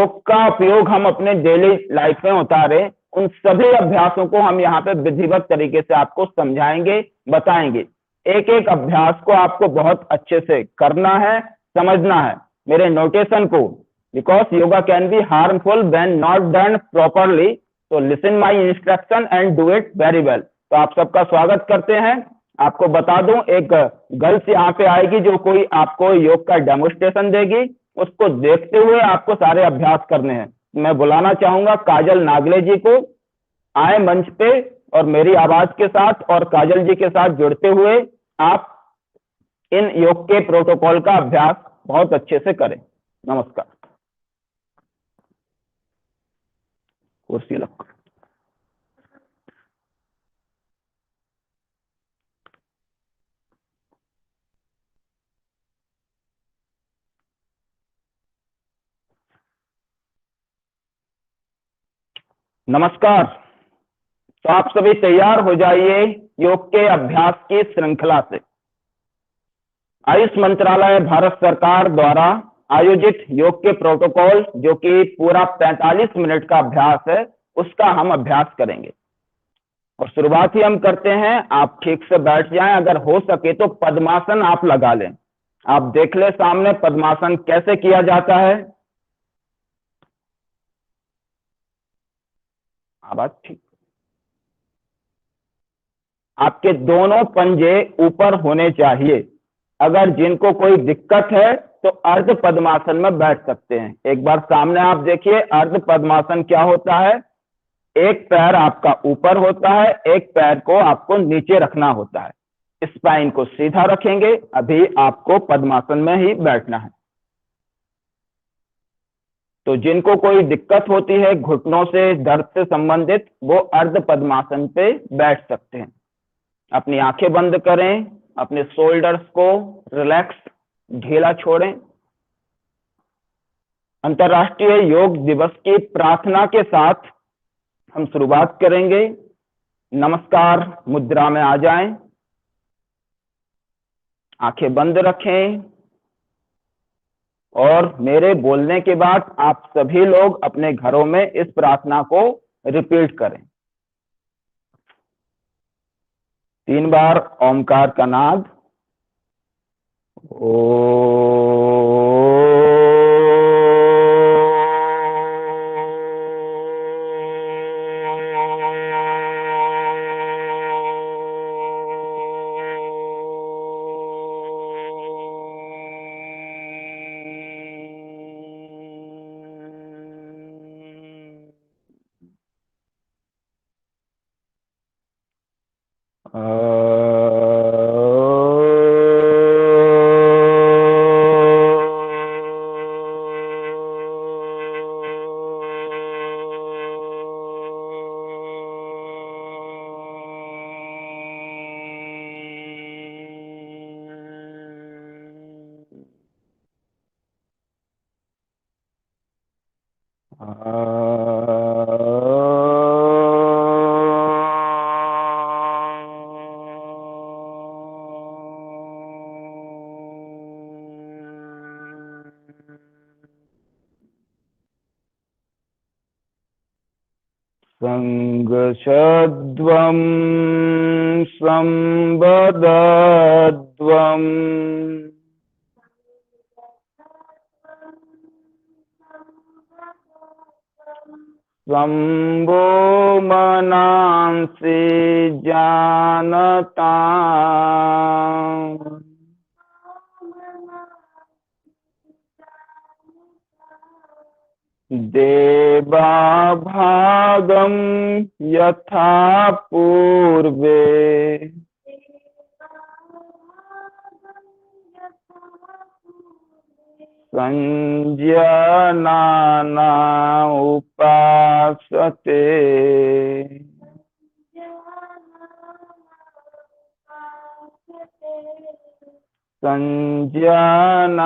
योग का उपयोग हम अपने डेली लाइफ में उतारे, उन सभी अभ्यासों को हम यहाँ पे विधिवत तरीके से आपको समझाएंगे, बताएंगे। एक एक अभ्यास को आपको बहुत अच्छे से करना है, समझना है मेरे नोटेशन को, because yoga can be harmful when not done properly, तो listen my instruction and do it very well. तो आप सबका स्वागत करते हैं। आपको बता दूं, एक गर्ल्स यहाँ पे आएगी जो कोई आपको योग का डेमोस्ट्रेशन देगी, उसको देखते हुए आपको सारे अभ्यास करने हैं। मैं बुलाना चाहूंगा काजल नागले जी को, आए मंच पे और मेरी आवाज के साथ और काजल जी के साथ जुड़ते हुए आप इन योग के प्रोटोकॉल का अभ्यास बहुत अच्छे से करें। नमस्कार। कुर्सी लग। नमस्कार। तो आप सभी तैयार हो जाइए योग के अभ्यास की श्रृंखला से। आयुष मंत्रालय भारत सरकार द्वारा आयोजित योग के प्रोटोकॉल, जो कि पूरा 45 मिनट का अभ्यास है, उसका हम अभ्यास करेंगे। और शुरुआत ही हम करते हैं, आप ठीक से बैठ जाएं, अगर हो सके तो पद्मासन आप लगा लें। आप देख ले सामने पद्मासन कैसे किया जाता है। आवाज ठीक। आपके दोनों पंजे ऊपर होने चाहिए। अगर जिनको कोई दिक्कत है तो अर्ध पद्मासन में बैठ सकते हैं। एक बार सामने आप देखिए, अर्ध पद्मासन क्या होता है। एक पैर आपका ऊपर होता है, एक पैर को आपको नीचे रखना होता है। स्पाइन को सीधा रखेंगे। अभी आपको पद्मासन में ही बैठना है। तो जिनको कोई दिक्कत होती है घुटनों से, दर्द से संबंधित, वो अर्ध पद्मासन पे बैठ सकते हैं। अपनी आंखें बंद करें, अपने शोल्डर्स को रिलैक्स, ढीला छोड़ें। अंतर्राष्ट्रीय योग दिवस की प्रार्थना के साथ हम शुरुआत करेंगे। नमस्कार मुद्रा में आ जाएं, आंखें बंद रखें और मेरे बोलने के बाद आप सभी लोग अपने घरों में इस प्रार्थना को रिपीट करें। 3 बार ओमकार का नाद। संगशद्वं संवदध्वम् शंभो मनांसि जानता देवा भागम यथा पूर्वे संज्ञाना उपासते संज्ञाना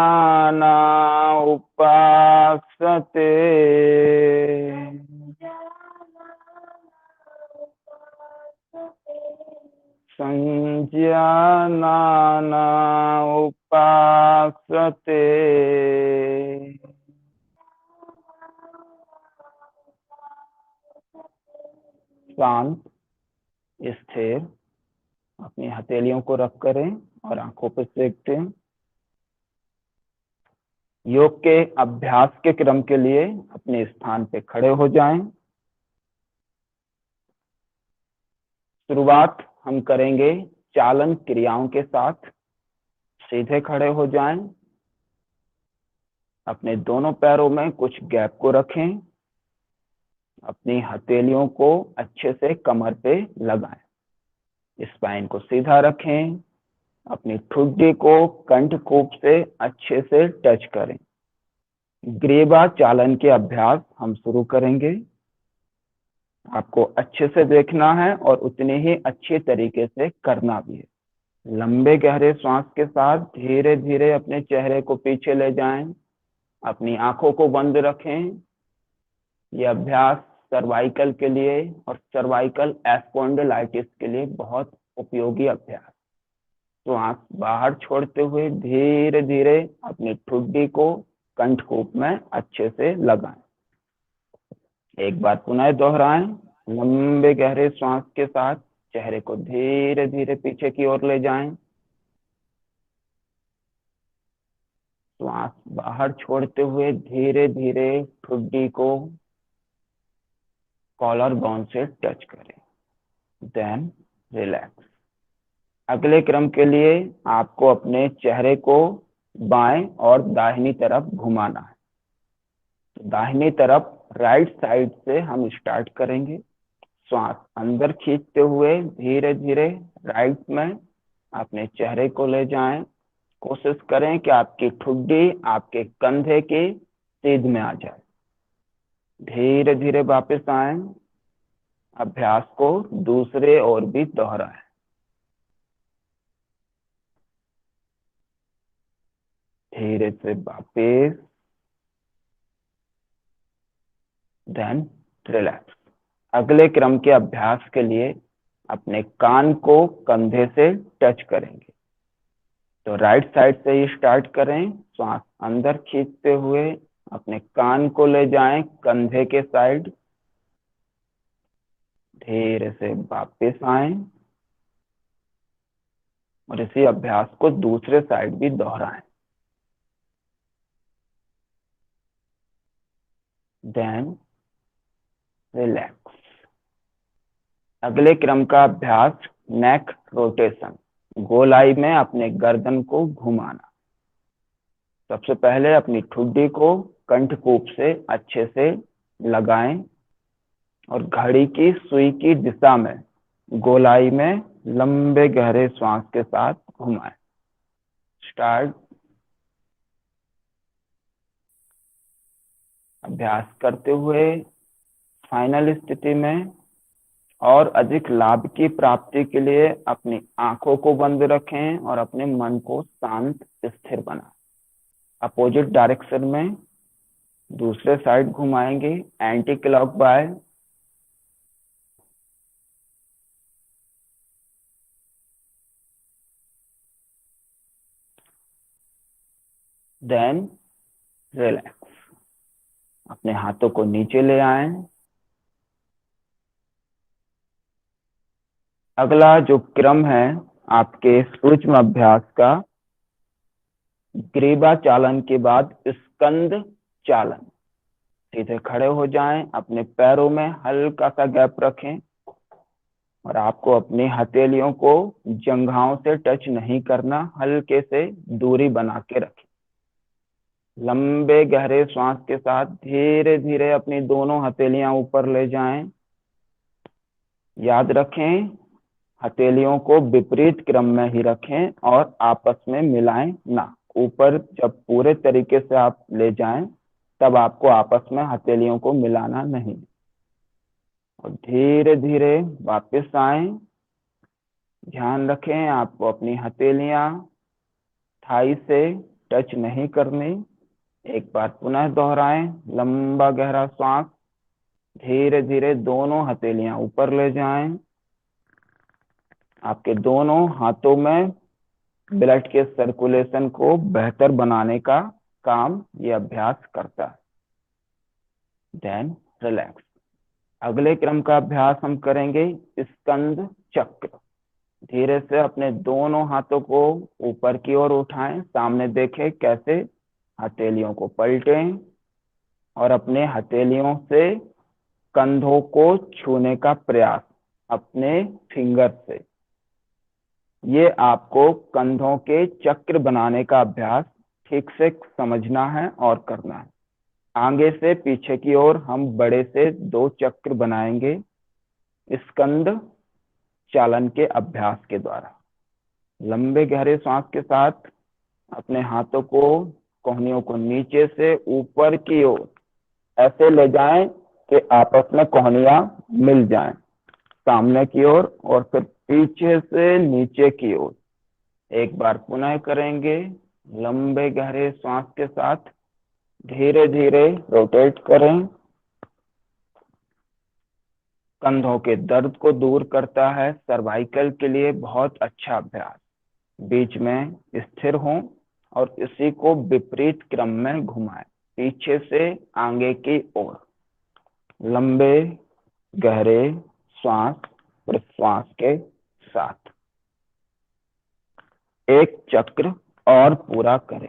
उपासते संज्ञाना उपासते शांत, स्थिर अपनी हथेलियों को रख करें और आंखों पर देखते हैं। योग के अभ्यास के क्रम के लिए अपने स्थान पे खड़े हो जाएं। शुरुआत हम करेंगे चालन क्रियाओं के साथ। सीधे खड़े हो जाएं, अपने दोनों पैरों में कुछ गैप को रखें, अपनी हथेलियों को अच्छे से कमर पे लगाएं, स्पाइन को सीधा रखें, अपनी ठुड्डी को कंठकूप से अच्छे से टच करें। ग्रीवा चालन के अभ्यास हम शुरू करेंगे। आपको अच्छे से देखना है और उतने ही अच्छे तरीके से करना भी है। लंबे गहरे श्वास के साथ धीरे धीरे अपने चेहरे को पीछे ले जाएं, अपनी आंखों को बंद रखें। यह अभ्यास सर्वाइकल के लिए और सर्वाइकल स्पॉन्डिलाइटिस के लिए बहुत उपयोगी अभ्यास। श्वास बाहर छोड़ते हुए धीरे धीरे अपनी ठुड्डी को कंठकूप में अच्छे से लगाएं। एक बार पुनः दोहराएं। लंबे गहरे श्वास के साथ चेहरे को धीरे धीरे पीछे की ओर ले जाएं। श्वास बाहर छोड़ते हुए धीरे धीरे ठुड्डी को कॉलर बोन से टच करें, देन रिलैक्स। अगले क्रम के लिए आपको अपने चेहरे को बाएं और दाहिनी तरफ घुमाना है। तो दाहिनी तरफ राइट साइड से हम स्टार्ट करेंगे। श्वास अंदर खींचते हुए धीरे धीरे राइट में अपने चेहरे को ले जाएं। कोशिश करें कि आपकी ठुड्डी आपके कंधे की सीध में आ जाए। धीरे धीरे वापस आएं। अभ्यास को दूसरे ओर भी दोहराएं। धीरे से वापस, देन रिलैक्स। अगले क्रम के अभ्यास के लिए अपने कान को कंधे से टच करेंगे। तो राइट साइड से ही स्टार्ट करें। श्वास अंदर खींचते हुए अपने कान को ले जाएं कंधे के साइड। धीरे से वापस आएं और इसी अभ्यास को दूसरे साइड भी दोहराएं। Then relax. अगले क्रम का अभ्यास नेक रोटेशन, गोलाई में अपने गर्दन को घुमाना। सबसे पहले अपनी ठुड्डी को कंठकूप से अच्छे से लगाएं और घड़ी की सुई की दिशा में गोलाई में लंबे गहरे श्वास के साथ घुमाएं। स्टार्ट। अभ्यास करते हुए फाइनल स्थिति में और अधिक लाभ की प्राप्ति के लिए अपनी आंखों को बंद रखें और अपने मन को शांत स्थिर बनाएं। अपोजिट डायरेक्शन में दूसरे साइड घुमाएंगे, एंटी क्लॉकवाइज। Then relax. अपने हाथों को नीचे ले आएं। अगला जो क्रम है आपके सूक्ष्म अभ्यास का, ग्रीवा चालन के बाद स्कंद चालन। सीधे खड़े हो जाएं, अपने पैरों में हल्का सा गैप रखें और आपको अपनी हथेलियों को जंघाओं से टच नहीं करना, हल्के से दूरी बना के रखें। लंबे गहरे श्वास के साथ धीरे धीरे अपनी दोनों हथेलियां ऊपर ले जाएं। याद रखें, हथेलियों को विपरीत क्रम में ही रखें और आपस में मिलाएं ना। ऊपर जब पूरे तरीके से आप ले जाएं तब आपको आपस में हथेलियों को मिलाना नहीं। और धीरे धीरे वापस आएं। ध्यान रखें आपको अपनी हथेलियां थाई से टच नहीं करनी। एक बार पुनः दोहराएं। लंबा गहरा श्वास, धीरे धीरे दोनों हथेलियां ऊपर ले जाएं। आपके दोनों हाथों में ब्लड के सर्कुलेशन को बेहतर बनाने का काम ये अभ्यास करता है। Then relax. अगले क्रम का अभ्यास हम करेंगे स्कंद चक्र। धीरे से अपने दोनों हाथों को ऊपर की ओर उठाएं, सामने देखें कैसे हथेलियों को पलटें और अपने हथेलियों से कंधों को छूने का प्रयास अपने फिंगर से। ये आपको कंधों के चक्र बनाने का अभ्यास ठीक से समझना है और करना है। आगे से पीछे की ओर हम बड़े से 2 चक्र बनाएंगे स्कंद चालन के अभ्यास के द्वारा। लंबे गहरे सांस के साथ अपने हाथों को कोहनियों को नीचे से ऊपर की ओर ऐसे ले जाएं कि आपस में कोहनियां मिल जाएं सामने की ओर, और फिर पीछे से नीचे की ओर। एक बार पुनः करेंगे। लंबे गहरे सांस के साथ धीरे धीरे रोटेट करें। कंधों के दर्द को दूर करता है, सर्वाइकल के लिए बहुत अच्छा अभ्यास। बीच में स्थिर हों और इसी को विपरीत क्रम में घुमाएं, पीछे से आगे की ओर। लंबे गहरे श्वास प्रश्वास के साथ एक चक्र और पूरा करें।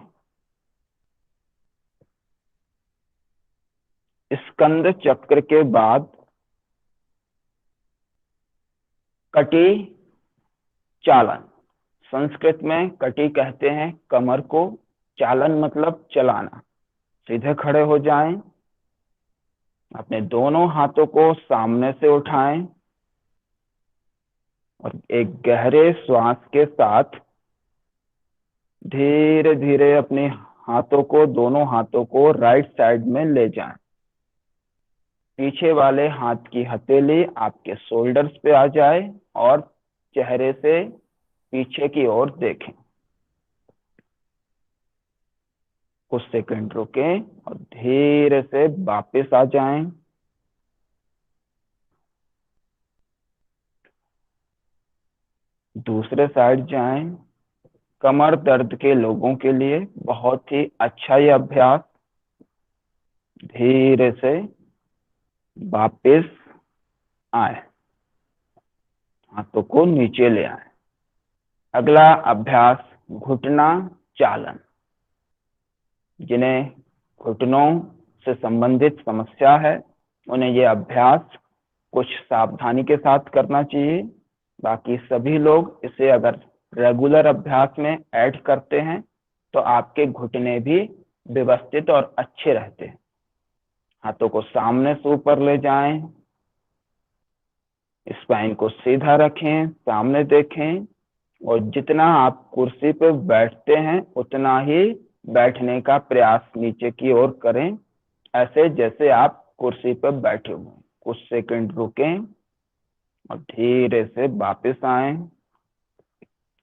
स्कंद चक्र के बाद कटी चालन। संस्कृत में कटी कहते हैं कमर को, चालन मतलब चलाना। सीधे खड़े हो जाएं, अपने दोनों हाथों को सामने से उठाएं और एक गहरे श्वास के साथ धीरे धीरे अपने दोनों हाथों को राइट साइड में ले जाएं। पीछे वाले हाथ की हथेली आपके शोल्डर्स पे आ जाए और चेहरे से पीछे की ओर देखें। कुछ सेकंड रुकें और धीरे से वापस आ जाएं। दूसरे साइड जाएं। कमर दर्द के लोगों के लिए बहुत ही अच्छा ये अभ्यास। धीरे से वापस आए, हाथों को नीचे ले आए। अगला अभ्यास घुटना चालन। जिन्हें घुटनों से संबंधित समस्या है उन्हें यह अभ्यास कुछ सावधानी के साथ करना चाहिए। बाकी सभी लोग इसे अगर रेगुलर अभ्यास में ऐड करते हैं तो आपके घुटने भी व्यवस्थित और अच्छे रहते हैं। हाथों को सामने से ऊपर ले जाएं, स्पाइन को सीधा रखें, सामने देखें और जितना आप कुर्सी पे बैठते हैं उतना ही बैठने का प्रयास नीचे की ओर करें, ऐसे जैसे आप कुर्सी पर बैठे हुए। कुछ सेकंड रुकें और धीरे से वापस आएं।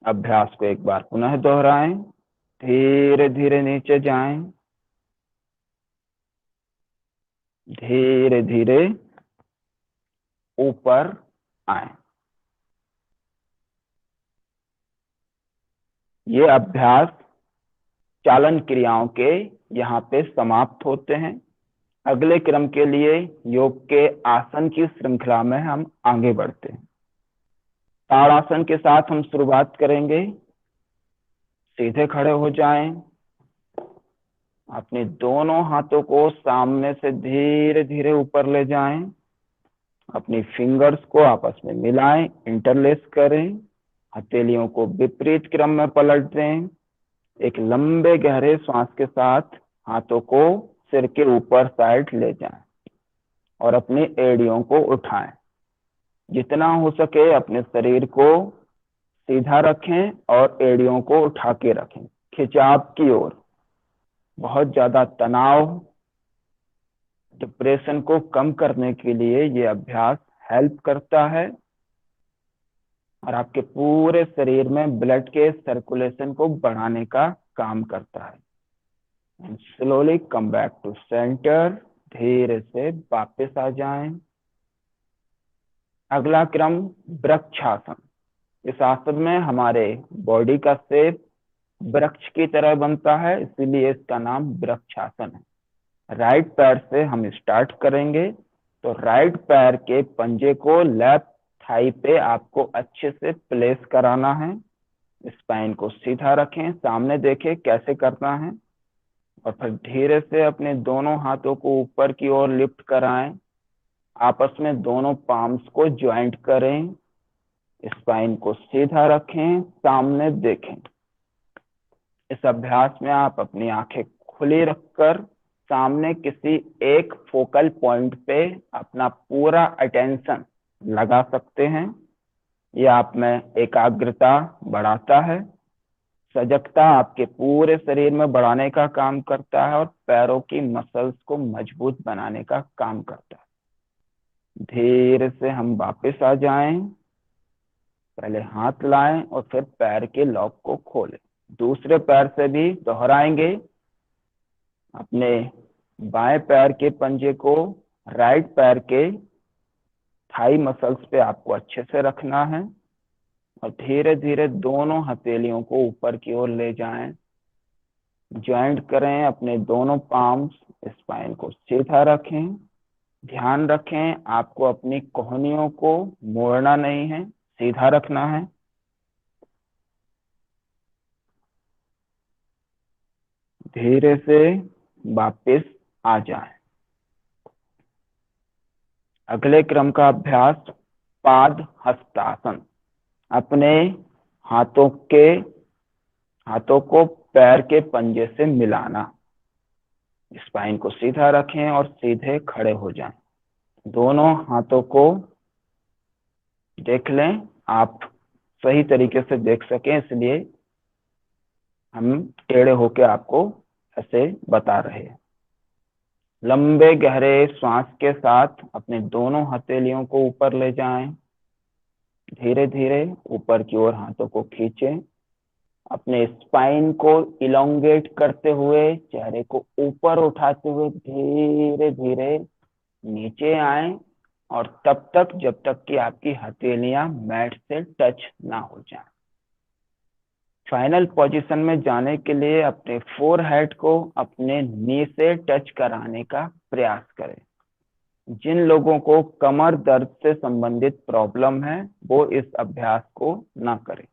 अभ्यास को एक बार पुनः दोहराएं। धीरे धीरे नीचे जाएं, धीरे धीरे ऊपर आएं। ये अभ्यास चालन क्रियाओं के यहाँ पे समाप्त होते हैं। अगले क्रम के लिए योग के आसन की श्रृंखला में हम आगे बढ़ते हैं। ताड़ासन के साथ हम शुरुआत करेंगे। सीधे खड़े हो जाएं, अपने दोनों हाथों को सामने से धीरे धीरे ऊपर ले जाएं, अपनी फिंगर्स को आपस में मिलाएं, इंटरलेस करें, हथेलियों को विपरीत क्रम में पलट दें। एक लंबे गहरे श्वास के साथ हाथों को सिर के ऊपर साइड ले जाएं और अपनी एड़ियों को उठाएं। जितना हो सके अपने शरीर को सीधा रखें और एड़ियों को उठा के रखें खिंचाव की ओर। बहुत ज्यादा तनाव, डिप्रेशन को कम करने के लिए ये अभ्यास हेल्प करता है और आपके पूरे शरीर में ब्लड के सर्कुलेशन को बढ़ाने का काम करता है। And slowly come back to centre. धीरे से वापस आ जाएं। अगला क्रम वृक्षासन। इस आसन में हमारे बॉडी का शेप वृक्ष की तरह बनता है, इसीलिए इसका नाम वृक्षासन है। राइट पैर से हम स्टार्ट करेंगे। तो राइट पैर के पंजे को लेफ्ट थाई पे आपको अच्छे से प्लेस कराना है। स्पाइन को सीधा रखें, सामने देखें कैसे करना है, और फिर धीरे से अपने दोनों हाथों को ऊपर की ओर लिफ्ट कराएं। आपस में दोनों पाम्स को ज्वाइंट करें, स्पाइन को सीधा रखें, सामने देखें। इस अभ्यास में आप अपनी आंखें खुली रखकर सामने किसी एक फोकल पॉइंट पे अपना पूरा अटेंशन लगा सकते हैं। यह आप में एकाग्रता बढ़ाता है, सजगता आपके पूरे शरीर में बढ़ाने का काम करता है, और पैरों की मसल्स को मजबूत बनाने का काम करता है। धीरे से हम वापस आ जाएं, पहले हाथ लाएं और फिर पैर के लॉक को खोलें। दूसरे पैर से भी दोहराएंगे। अपने बाएं पैर के पंजे को राइट पैर के थाई मसल्स पे आपको अच्छे से रखना है, और धीरे धीरे दोनों हथेलियों को ऊपर की ओर ले जाएं। ज्वाइंट करें अपने दोनों पाम्स, स्पाइन को सीधा रखें। ध्यान रखें आपको अपनी कोहनियों को मोड़ना नहीं है, सीधा रखना है। धीरे से वापस आ जाएं। अगले क्रम का अभ्यास पाद हस्तासन। अपने हाथों को पैर के पंजे से मिलाना। स्पाइन को सीधा रखें और सीधे खड़े हो जाएं। दोनों हाथों को देख लें, आप सही तरीके से देख सकें, इसलिए हम टेढ़े होकर आपको ऐसे बता रहे हैं। लंबे गहरे श्वास के साथ अपने दोनों हथेलियों को ऊपर ले जाएं। धीरे धीरे ऊपर की ओर हाथों को खींचें। अपने स्पाइन को इलोंगेट करते हुए, चेहरे को ऊपर उठाते हुए धीरे धीरे नीचे आएं, और तब तक जब तक कि आपकी हथेलियां मैट से टच ना हो जाएं। फाइनल पोजीशन में जाने के लिए अपने फोरहेड को अपने नी से टच कराने का प्रयास करें। जिन लोगों को कमर दर्द से संबंधित प्रॉब्लम है वो इस अभ्यास को ना करें।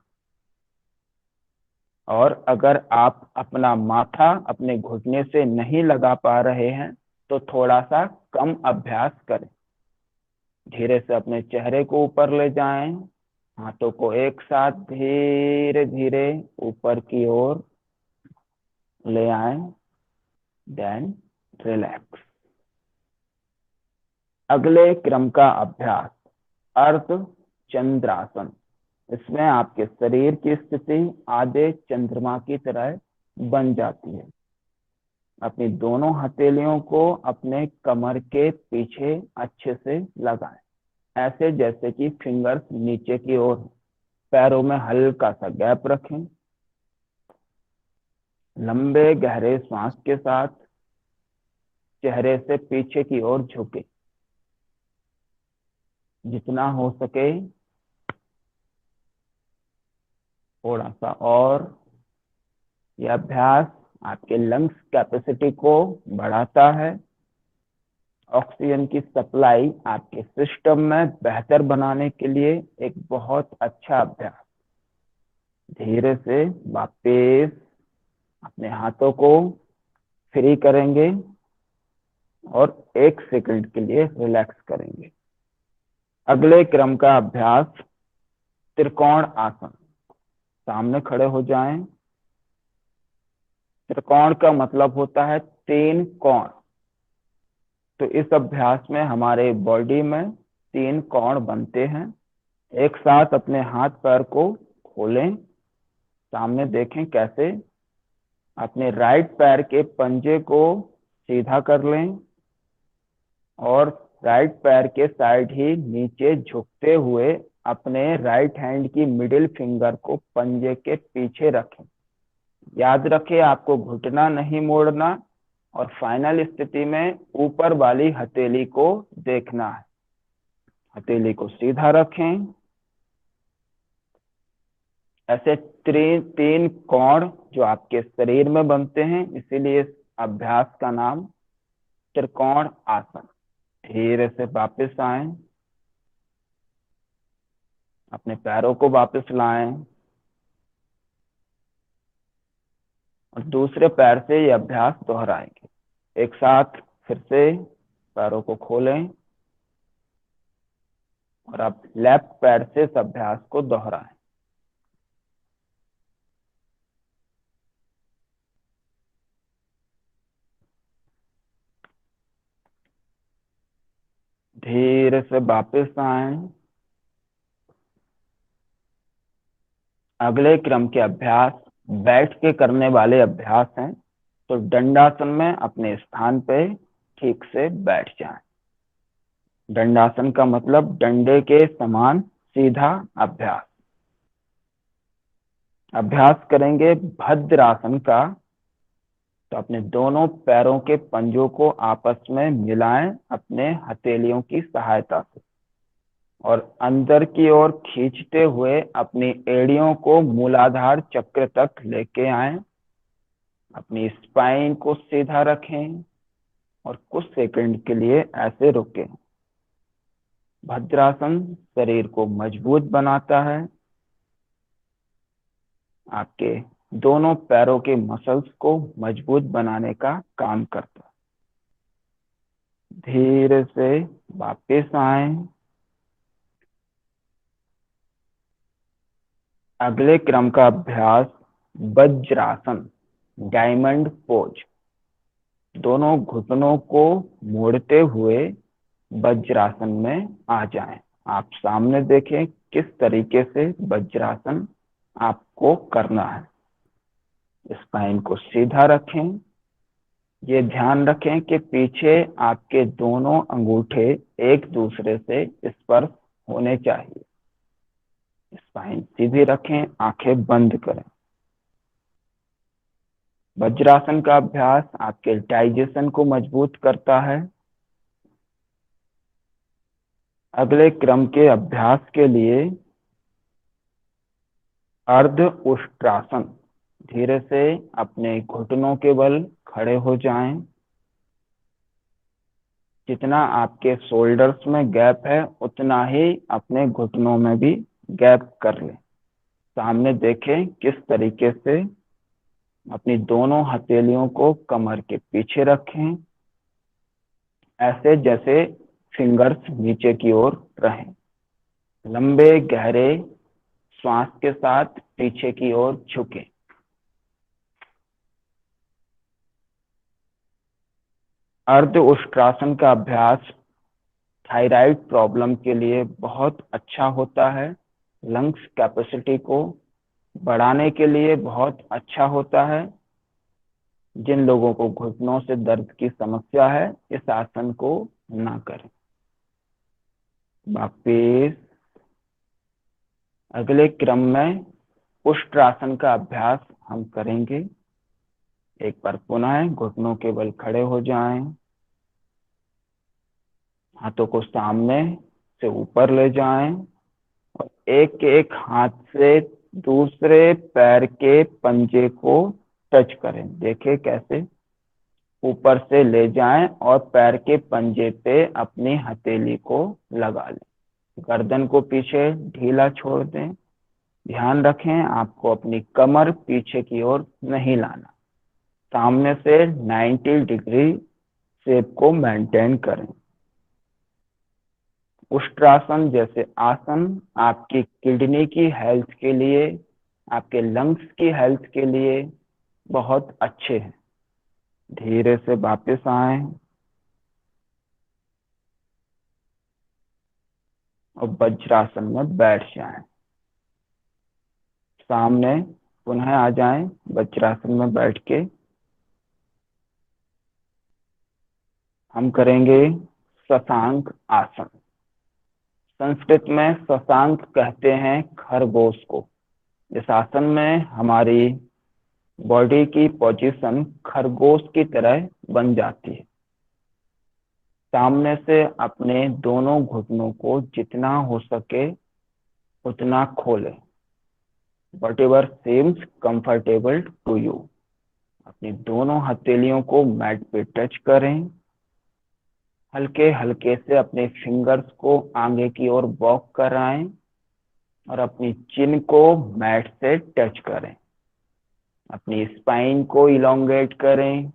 और अगर आप अपना माथा अपने घुटने से नहीं लगा पा रहे हैं तो थोड़ा सा कम अभ्यास करें। धीरे से अपने चेहरे को ऊपर ले जाएं, हाथों को एक साथ धीरे धीरे ऊपर की ओर ले आएं, देन रिलैक्स। अगले क्रम का अभ्यास अर्ध चंद्रासन। इसमें आपके शरीर की स्थिति आधे चंद्रमा की तरह बन जाती है। अपनी दोनों हथेलियों को अपने कमर के पीछे अच्छे से लगाएं, ऐसे जैसे कि फिंगर्स नीचे की ओर। पैरों में हल्का सा गैप रखें। लंबे गहरे सांस के साथ चेहरे से पीछे की ओर झुके। जितना हो सके थोड़ा सा और। यह अभ्यास आपके लंग्स कैपेसिटी को बढ़ाता है, ऑक्सीजन की सप्लाई आपके सिस्टम में बेहतर बनाने के लिए एक बहुत अच्छा अभ्यास। धीरे से वापस अपने हाथों को फ्री करेंगे और 1 सेकंड के लिए रिलैक्स करेंगे। अगले क्रम का अभ्यास त्रिकोण आसन। सामने खड़े हो जाएं। त्रिकोण का मतलब होता है 3 कोण। तो इस अभ्यास में हमारे बॉडी में 3 कोण बनते हैं। एक साथ अपने हाथ पैर को खोलें, सामने देखें कैसे। अपने राइट पैर के पंजे को सीधा कर लें और राइट पैर के साइड ही नीचे झुकते हुए अपने राइट हैंड की मिडिल फिंगर को पंजे के पीछे रखें। याद रखें आपको घुटना नहीं मोड़ना, और फाइनल स्थिति में ऊपर वाली हथेली को देखना है। हथेली को सीधा रखें। ऐसे 3 कोण जो आपके शरीर में बनते हैं, इसीलिए इस अभ्यास का नाम त्रिकोण आसन। धीरे से वापस आए, अपने पैरों को वापस लाएं और दूसरे पैर से ये अभ्यास दोहराएंगे। एक साथ फिर से पैरों को खोलें और आप लेफ्ट पैर से इस अभ्यास को दोहराएं। धीरे से वापस आए। अगले क्रम के अभ्यास बैठ के करने वाले अभ्यास हैं, तो दंडासन में अपने स्थान पे ठीक से बैठ जाएं। दंडासन का मतलब डंडे के समान सीधा अभ्यास। अभ्यास करेंगे भद्रासन का, तो अपने दोनों पैरों के पंजों को आपस में मिलाएं अपने हथेलियों की सहायता से और अंदर की ओर खींचते हुए अपनी एड़ियों को मूलाधार चक्र तक लेके आएं। अपनी स्पाइन को सीधा रखें और कुछ सेकंड के लिए ऐसे रुकें। भद्रासन शरीर को मजबूत बनाता है, आपके दोनों पैरों के मसल्स को मजबूत बनाने का काम करता है। धीरे से वापस आए। अगले क्रम का अभ्यास वज्रासन, डायमंड पोज। दोनों घुटनों को मोड़ते हुए वज्रासन में आ जाएं। आप सामने देखें किस तरीके से वज्रासन आपको करना है। स्पाइन को सीधा रखें। ये ध्यान रखें कि पीछे आपके दोनों अंगूठे एक दूसरे से स्पर्श होने चाहिए। स्पाइन सीधी रखें, आंखें बंद करें। वज्रासन का अभ्यास आपके डाइजेशन को मजबूत करता है। अगले क्रम के अभ्यास के लिए अर्ध उष्ट्रासन। धीरे से अपने घुटनों के बल खड़े हो जाएं। जितना आपके शोल्डर्स में गैप है उतना ही अपने घुटनों में भी गैप कर लें। सामने देखें किस तरीके से अपनी दोनों हथेलियों को कमर के पीछे रखें, ऐसे जैसे फिंगर्स नीचे की ओर रहें। लंबे गहरे श्वास के साथ पीछे की ओर झुकें। अर्ध उष्ट्रासन का अभ्यास थायराइड प्रॉब्लम के लिए बहुत अच्छा होता है। लंग्स कैपेसिटी को बढ़ाने के लिए बहुत अच्छा होता है। जिन लोगों को घुटनों से दर्द की समस्या है इस आसन को ना करें। वापिस अगले क्रम में उष्ट्रासन का अभ्यास हम करेंगे। एक बार पुनः घुटनों के बल खड़े हो जाएं। हाथों को सामने से ऊपर ले जाएं और एक एक हाथ से दूसरे पैर के पंजे को टच करें। देखें कैसे ऊपर से ले जाएं और पैर के पंजे पे अपनी हथेली को लगा लें। गर्दन को पीछे ढीला छोड़ दें। ध्यान रखें आपको अपनी कमर पीछे की ओर नहीं लाना। सामने से 90 डिग्री शेप को मेंटेन करें। उष्ट्रासन जैसे आसन आपकी किडनी की हेल्थ के लिए, आपके लंग्स की हेल्थ के लिए बहुत अच्छे हैं। धीरे से वापस आए और वज्रासन में बैठ जाएं। सामने पुनः आ जाएं। वज्रासन में बैठ के हम करेंगे शशांक आसन। संस्कृत में शशांक कहते हैं खरगोश को। इस आसन में हमारी बॉडी की पोजीशन खरगोश की तरह बन जाती है। सामने से अपने दोनों घुटनों को जितना हो सके उतना खोलें। whatever seems comfortable to you। अपनी दोनों हथेलियों को मैट पे टच करें। हल्के हल्के से अपने फिंगर्स को आगे की ओर वॉक कराएं और अपनी चिन को मैट से टच करें। अपनी स्पाइन को इलोंगेट करें।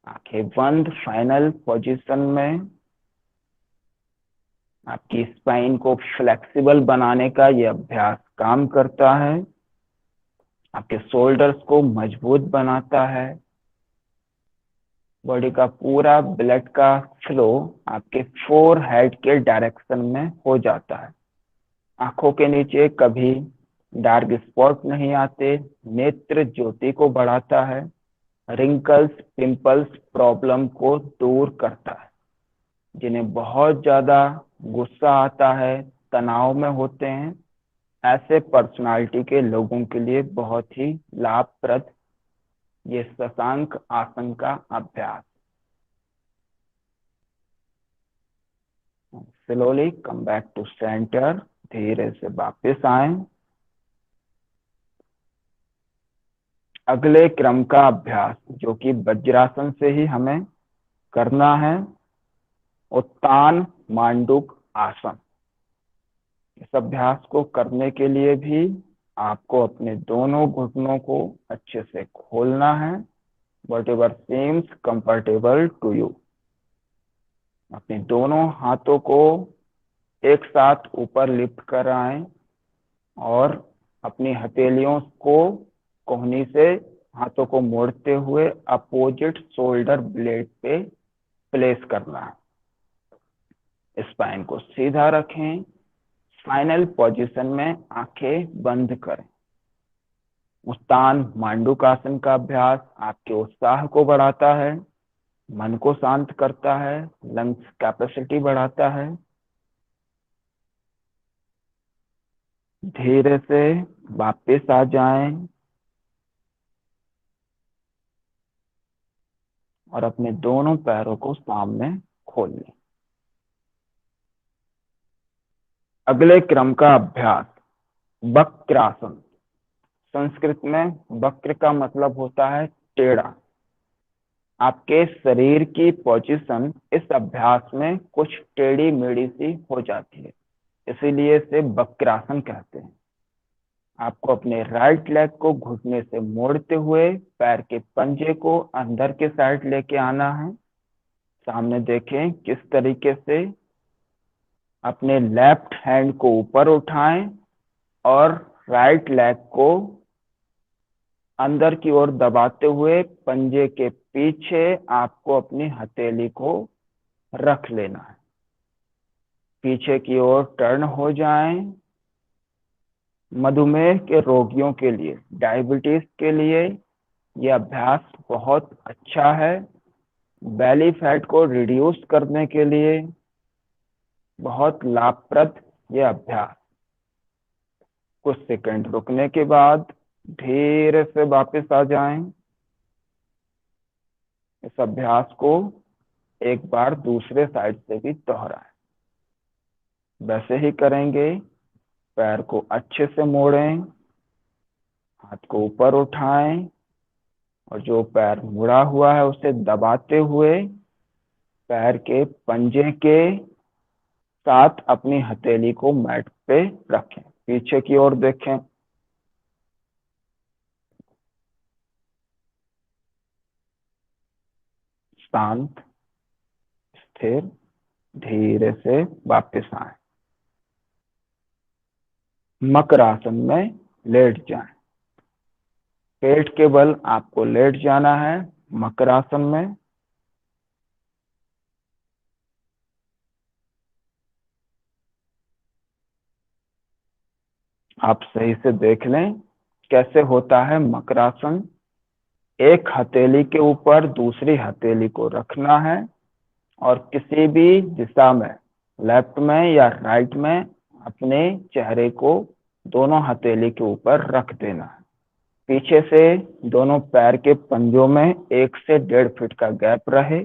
आंखें बंद, फाइनल पोजीशन में। आपकी स्पाइन को फ्लेक्सिबल बनाने का यह अभ्यास काम करता है। आपके शोल्डर्स को मजबूत बनाता है। बॉडी का पूरा ब्लड का फ्लो आपके फोर हेड के डायरेक्शन में हो जाता है। आंखों के नीचे कभी डार्क स्पॉट नहीं आते। नेत्र ज्योति को बढ़ाता है। रिंकल्स, पिंपल्स प्रॉब्लम को दूर करता है। जिन्हें बहुत ज्यादा गुस्सा आता है, तनाव में होते हैं, ऐसे पर्सनालिटी के लोगों के लिए बहुत ही लाभप्रद ये शशांक आसन का अभ्यास। Slowly come back to centre. धीरे से वापस आए। अगले क्रम का अभ्यास जो कि वज्रासन से ही हमें करना है, उत्तान मांडूक आसन। इस अभ्यास को करने के लिए भी आपको अपने दोनों घुटनों को अच्छे से खोलना है। whatever seems comfortable to you। अपने दोनों हाथों को एक साथ ऊपर लिफ्ट कर आए और अपनी हथेलियों को कोहनी से हाथों को मोड़ते हुए अपोजिट शोल्डर ब्लेड पे प्लेस करना है। स्पाइन को सीधा रखें। फाइनल पोजीशन में आंखें बंद करें। उत्तान मांडूक आसन का अभ्यास आपके उत्साह को बढ़ाता है, मन को शांत करता है, लंग्स कैपेसिटी बढ़ाता है। धीरे से वापस आ जाएं और अपने दोनों पैरों को सामने खोल लें। अगले क्रम का अभ्यास वक्रासन। संस्कृत में वक्र का मतलब होता है टेढ़ा। आपके शरीर की पोजीशन इस अभ्यास में कुछ टेढ़ी मेढ़ी सी हो जाती है, इसीलिए इसे वक्रासन कहते हैं। आपको अपने राइट लेग को घुटने से मोड़ते हुए पैर के पंजे को अंदर के साइड लेके आना है। सामने देखें किस तरीके से अपने लेफ्ट हैंड को ऊपर उठाएं और राइट लेग को अंदर की ओर दबाते हुए पंजे के पीछे आपको अपनी हथेली को रख लेना है। पीछे की ओर टर्न हो जाएं। मधुमेह के रोगियों के लिए, डायबिटीज के लिए यह अभ्यास बहुत अच्छा है। बेली फैट को रिड्यूस करने के लिए बहुत लाभप्रद यह अभ्यास। कुछ सेकंड रुकने के बाद धीरे से वापस आ जाएं। इस अभ्यास को एक बार दूसरे साइड से भी दोहराएं। वैसे ही करेंगे। पैर को अच्छे से मोड़ें, हाथ को ऊपर उठाएं और जो पैर मुड़ा हुआ है उसे दबाते हुए पैर के पंजे के साथ अपनी हथेली को मैट पे रखें। पीछे की ओर देखें। शांत, स्थिर, धीरे से वापस आए। मकर आसन में लेट जाएं। पेट के बल आपको लेट जाना है मकर आसन में। आप सही से देख लें कैसे होता है मकरासन। एक हथेली के ऊपर दूसरी हथेली को रखना है और किसी भी दिशा में, लेफ्ट में या राइट में, अपने चेहरे को दोनों हथेली के ऊपर रख देना है। पीछे से दोनों पैर के पंजों में 1 से 1.5 फीट का गैप रहे।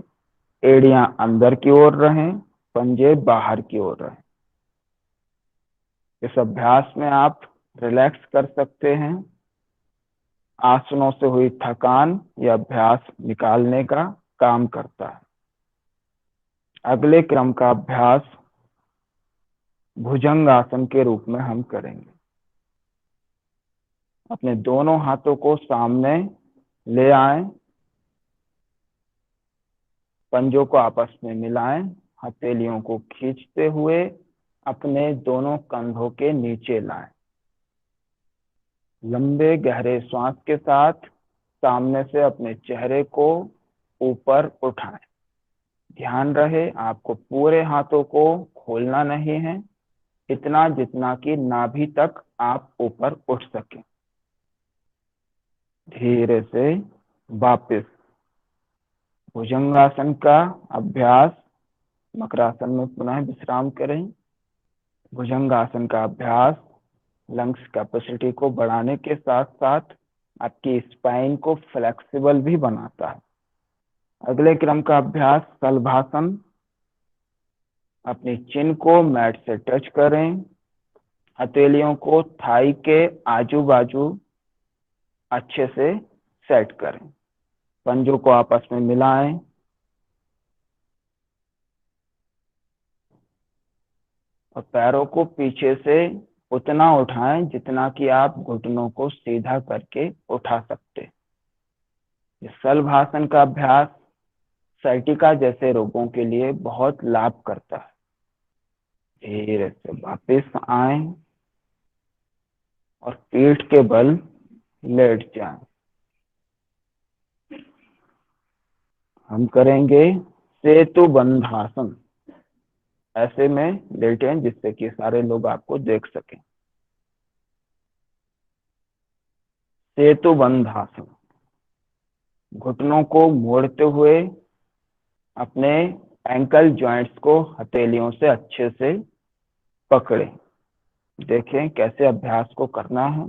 एड़ियां अंदर की ओर रहें, पंजे बाहर की ओर रहें। इस अभ्यास में आप रिलैक्स कर सकते हैं। आसनों से हुई थकान यह अभ्यास निकालने का काम करता है। अगले क्रम का अभ्यास भुजंगासन के रूप में हम करेंगे। अपने दोनों हाथों को सामने ले आएं, पंजों को आपस में मिलाएं, हथेलियों को खींचते हुए अपने दोनों कंधों के नीचे लाएं। लंबे गहरे श्वास के साथ सामने से अपने चेहरे को ऊपर उठाएं। ध्यान रहे आपको पूरे हाथों को खोलना नहीं है, इतना जितना कि नाभि तक आप ऊपर उठ सकें। धीरे से वापस भुजंगासन का अभ्यास मकरासन में पुनः विश्राम करें। भुजंगासन का अभ्यास लंग्स कैपेसिटी को बढ़ाने के साथ साथ आपकी स्पाइन को फ्लेक्सिबल भी बनाता है। अगले क्रम का अभ्यास शलभासन। अपनी चिन को मैट से टच करें, हथेलियों को थाई के आजू बाजू अच्छे से सेट करें, पंजों को आपस में मिलाएं, और पैरों को पीछे से उतना उठाएं जितना कि आप घुटनों को सीधा करके उठा सकते। ये शलभासन का अभ्यास साइटिका जैसे रोगों के लिए बहुत लाभ करता है। धीरे से वापस आए और पीठ के बल लेट जाएं। हम करेंगे सेतु बंधासन। ऐसे में लेटें जिससे कि सारे लोग आपको देख सकें। सेतु बंधासन। घुटनों को मोड़ते हुए अपने एंकल जॉइंट्स को हथेलियों से अच्छे से पकड़ें। देखें कैसे अभ्यास को करना है।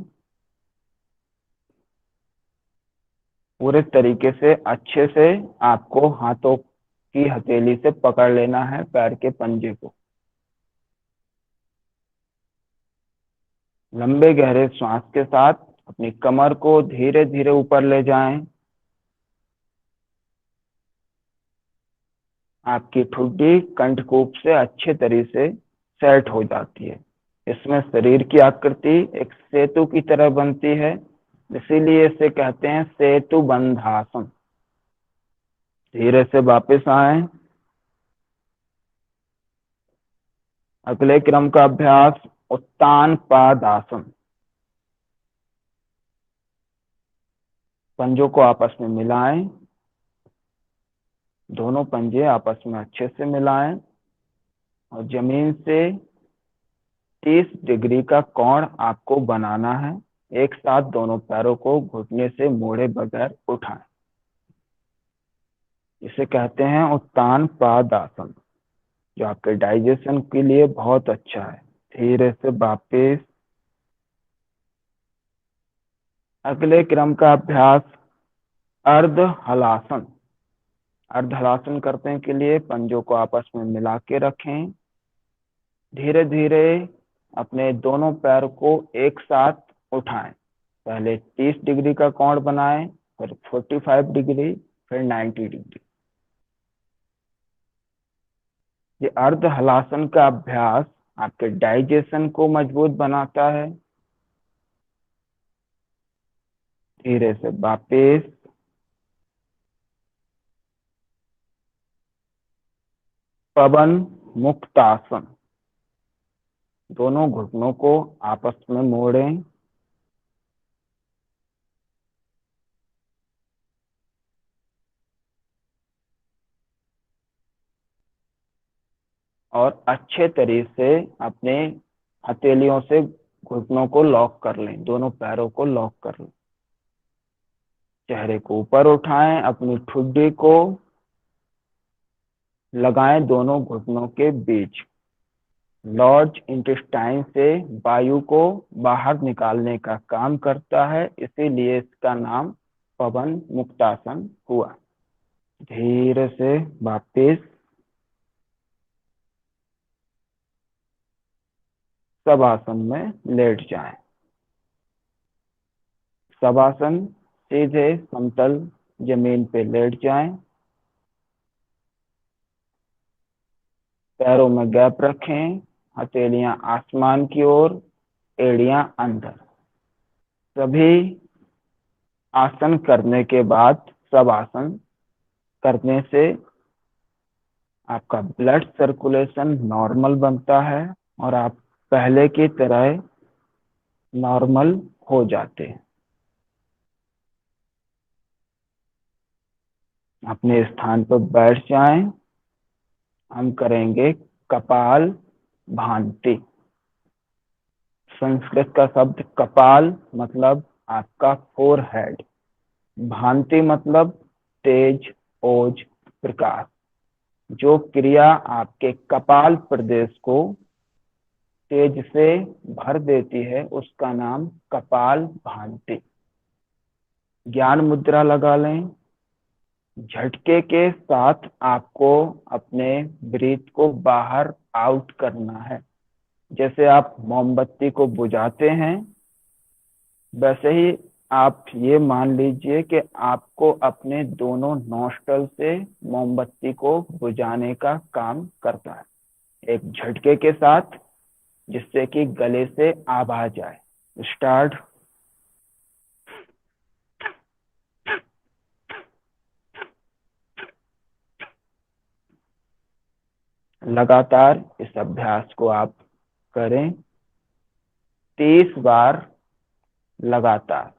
पूरे तरीके से अच्छे से आपको हाथों की हथेली से पकड़ लेना है पैर के पंजे को। लंबे गहरे श्वास के साथ अपनी कमर को धीरे धीरे ऊपर ले जाएं। आपकी ठुड्डी कंठकूप से अच्छे तरीके से सेट हो जाती है। इसमें शरीर की आकृति एक सेतु की तरह बनती है, इसीलिए इसे कहते हैं सेतु बंधासन। धीरे से वापस आए। अगले क्रम का अभ्यास उत्तान पादासन। पंजों को आपस में मिलाएं, दोनों पंजे आपस में अच्छे से मिलाएं और जमीन से 30 डिग्री का कोण आपको बनाना है। एक साथ दोनों पैरों को घुटने से मोड़े बगैर उठाएं। इसे कहते हैं उत्तान पादासन, जो आपके डाइजेशन के लिए बहुत अच्छा है। धीरे से वापस। अगले क्रम का अभ्यास अर्ध हलासन। अर्ध हलासन करने के लिए पंजों को आपस में मिला के रखें। धीरे धीरे अपने दोनों पैर को एक साथ उठाएं। पहले 30 डिग्री का कोण बनाएं, फिर 45 डिग्री, फिर 90 डिग्री। ये अर्ध हलासन का अभ्यास आपके डाइजेशन को मजबूत बनाता है। धीरे से वापस। पवन मुक्तासन। दोनों घुटनों को आपस में मोड़ें। और अच्छे तरीके से अपने हथेलियों से घुटनों को लॉक कर लें, दोनों पैरों को लॉक कर लें। चेहरे को ऊपर उठाएं, अपनी ठुड्डी को लगाएं दोनों घुटनों के बीच। लार्ज इंटेस्टाइन से वायु को बाहर निकालने का काम करता है, इसीलिए इसका नाम पवन मुक्तासन हुआ। धीरे से वापस शवासन में लेट जाएं। शवासन सीधे समतल जमीन पे लेट जाएं। पैरों में गैप रखें, हथेलियां आसमान की ओर, एड़ियां अंदर। सभी आसन करने के बाद, सब आसन करने से आपका ब्लड सर्कुलेशन नॉर्मल बनता है और आप पहले की तरह नॉर्मल हो जाते हैं। अपने स्थान पर बैठ जाएं। हम करेंगे कपाल भांति। संस्कृत का शब्द कपाल मतलब आपका फोरहेड, भांति मतलब तेज, ओज, प्रकाश। जो क्रिया आपके कपाल प्रदेश को तेज से भर देती है उसका नाम कपाल भांति। ज्ञान मुद्रा लगा लें। झटके के साथ आपको अपने ब्रीथ को बाहर आउट करना है। जैसे आप मोमबत्ती को बुझाते हैं, वैसे ही आप ये मान लीजिए कि आपको अपने दोनों नॉस्ट्रल से मोमबत्ती को बुझाने का काम करता है एक झटके के साथ, जिससे कि गले से आवाज आए। स्टार्ट। लगातार इस अभ्यास को आप करें 30 बार लगातार।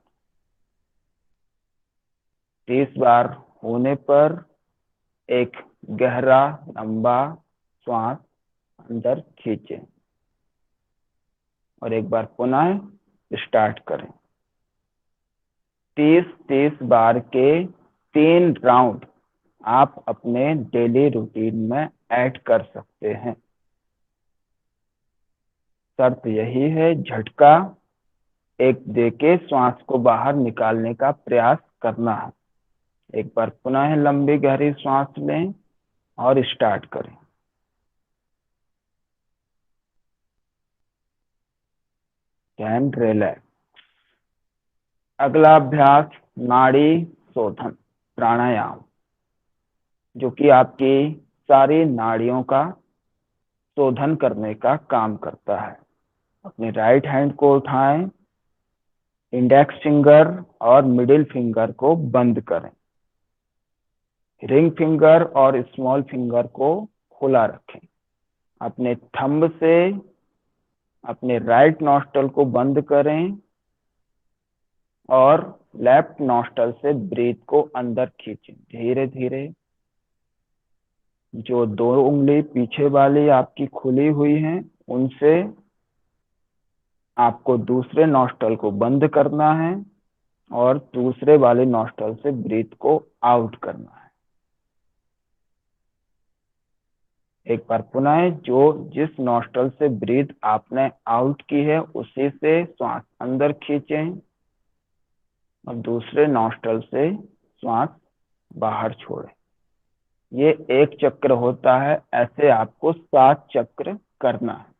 30 बार होने पर एक गहरा लंबा श्वास अंदर खींचें और एक बार पुनः स्टार्ट करें। 30-30 बार के 3 राउंड आप अपने डेली रूटीन में ऐड कर सकते हैं। शर्त यही है, झटका एक देके श्वास को बाहर निकालने का प्रयास करना है। एक बार पुनः लंबी गहरी सांस लें और स्टार्ट करें। Can relax. अगला अभ्यास नाड़ी शोधन प्राणायाम, जो कि आपकी सारी नाड़ियों का शोधन करने का काम करता है। अपने राइट हैंड को उठाएं, इंडेक्स फिंगर और मिडिल फिंगर को बंद करें, रिंग फिंगर और स्मॉल फिंगर को खुला रखें। अपने थंब से अपने राइट नॉस्ट्रल को बंद करें और लेफ्ट नॉस्ट्रल से ब्रीथ को अंदर खींचें धीरे धीरे। जो 2 उंगली पीछे वाली आपकी खुली हुई हैं, उनसे आपको दूसरे नॉस्ट्रल को बंद करना है और दूसरे वाले नॉस्ट्रल से ब्रीथ को आउट करना है। एक बार पुनः जिस नॉस्ट्रल से ब्रीथ आपने आउट की है उसी से श्वास अंदर खींचें और दूसरे नॉस्ट्रल से श्वास बाहर छोड़ें। ये एक चक्र होता है, ऐसे आपको 7 चक्र करना है।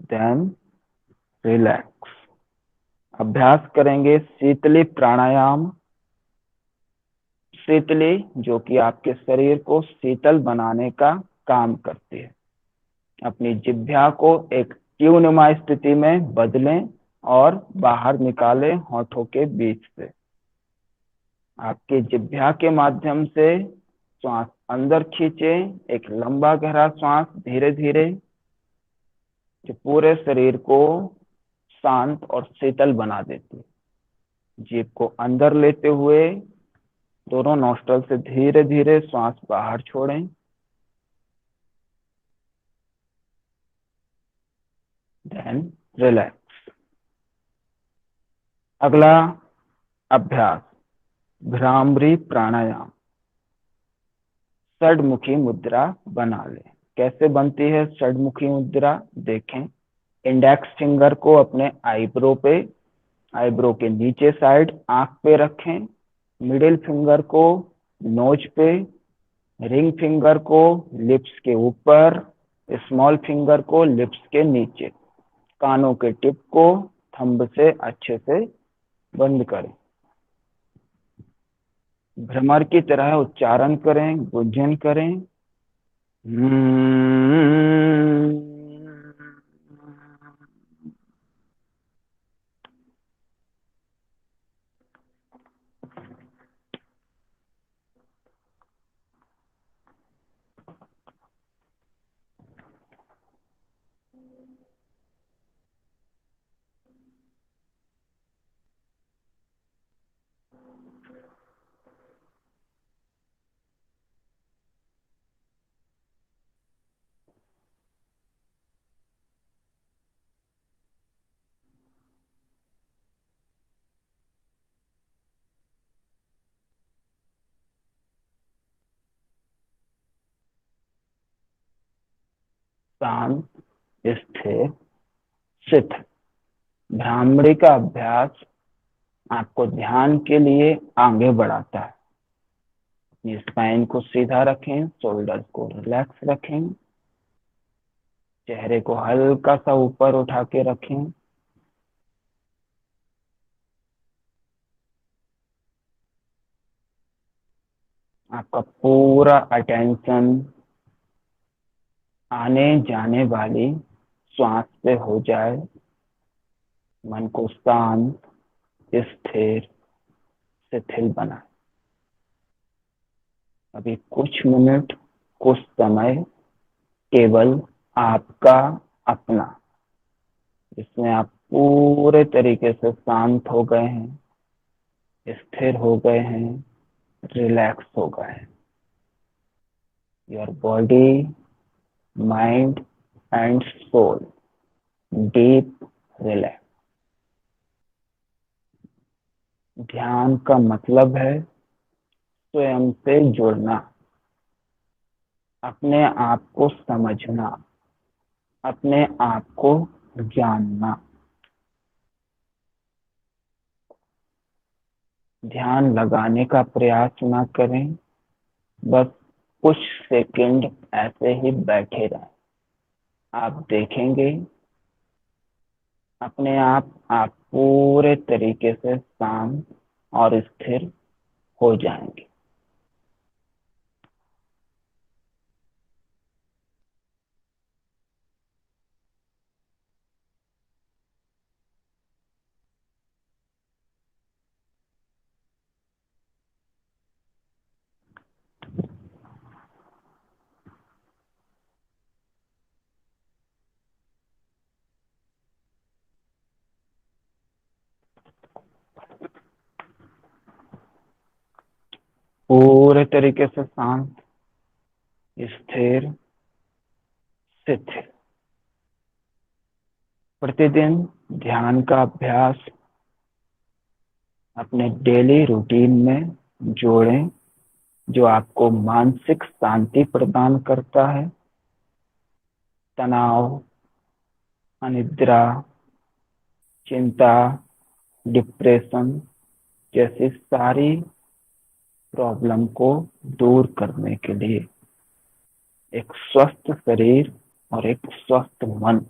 Then relax. अभ्यास करेंगे शीतली प्राणायाम। शीतली जो कि आपके शरीर को शीतल बनाने का काम करती है। अपनी जिह्वा को एक ट्यूनुमा स्थिति में बदलें और बाहर निकालें होठों के बीच से। आपके जिह्वा के माध्यम से श्वास अंदर खींचें, एक लंबा गहरा श्वास धीरे धीरे, जो पूरे शरीर को शांत और शीतल बना देती है। जीभ को अंदर लेते हुए दोनों नॉस्ट्रल से धीरे धीरे श्वास बाहर छोड़ें। Then relax. अगला अभ्यास भ्रामरी प्राणायाम। षडमुखी मुद्रा बना ले। कैसे बनती है षडमुखी मुद्रा देखें। इंडेक्स फिंगर को अपने आईब्रो पे, आईब्रो के नीचे साइड आंख पे रखें। मिडिल फिंगर को नोज पे, रिंग फिंगर को लिप्स के ऊपर, स्मॉल फिंगर को लिप्स के नीचे, कानों के टिप को थंब से अच्छे से बंद करें। भ्रमर की तरह उच्चारण करें, गुंजन करें। शांत, स्थिर, स्थित। भ्रामरी का अभ्यास आपको ध्यान के लिए आगे बढ़ाता है। अपनी स्पाइन को सीधा रखें, शोल्डर को रिलैक्स रखें, चेहरे को हल्का सा ऊपर उठा के रखें। आपका पूरा अटेंशन आने जाने वाली श्वास पे हो जाए। मन को शांत, स्थिर, शिथिल बनाए। अभी कुछ मिनट, कुछ समय केवल आपका अपना, जिसमें आप पूरे तरीके से शांत हो गए हैं, स्थिर हो गए हैं, रिलैक्स हो गए हैं। Your body, mind and soul deep relax. ध्यान का मतलब है स्वयं से जुड़ना, अपने आप को समझना, अपने आप को जानना। ध्यान लगाने का प्रयास ना करें, बस कुछ सेकंड ऐसे ही बैठे रहें। आप देखेंगे अपने आप पूरे तरीके से शांत और स्थिर हो जाएंगे। पूरे तरीके से शांत, स्थिर, शिथिल। प्रतिदिन ध्यान का अभ्यास अपने डेली रूटीन में जोड़ें, जो आपको मानसिक शांति प्रदान करता है। तनाव, अनिद्रा, चिंता, डिप्रेशन जैसी सारी प्रॉब्लम को दूर करने के लिए एक स्वस्थ शरीर और एक स्वस्थ मन।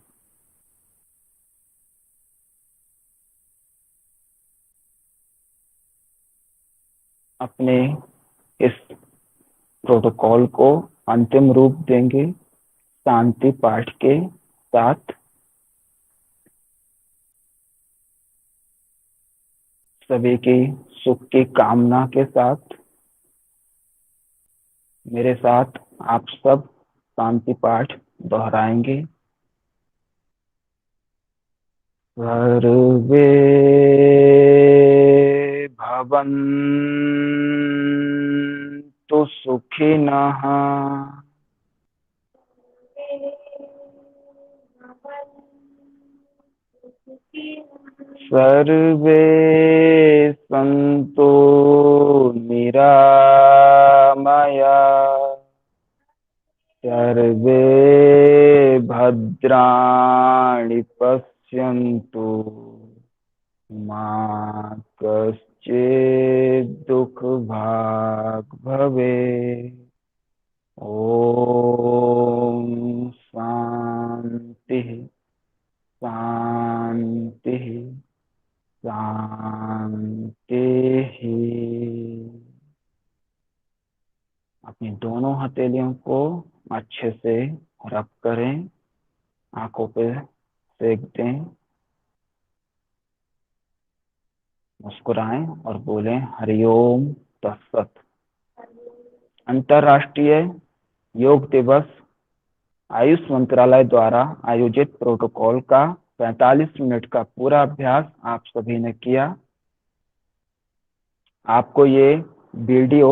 अपने इस प्रोटोकॉल को अंतिम रूप देंगे शांति पाठ के साथ। सभी की सुख की कामना के साथ मेरे साथ आप सब शांति पाठ दोहराएंगे। सर्वे भवन्तु सुखिनः। सर्वे सन्तु निरामया। सर्वे भद्राणि पश्यन्तु मा कश्चित् दुःखभाग् भवेत्। ओम शांति शांति शांति। अपनी दोनों हथेलियों को अच्छे से रब करें, आंखों पे सेक दें, मुस्कुराएं और बोलें हरिओम तत्सत। अंतर्राष्ट्रीय योग दिवस आयुष मंत्रालय द्वारा आयोजित प्रोटोकॉल का 45 मिनट का पूरा अभ्यास आप सभी ने किया। आपको ये वीडियो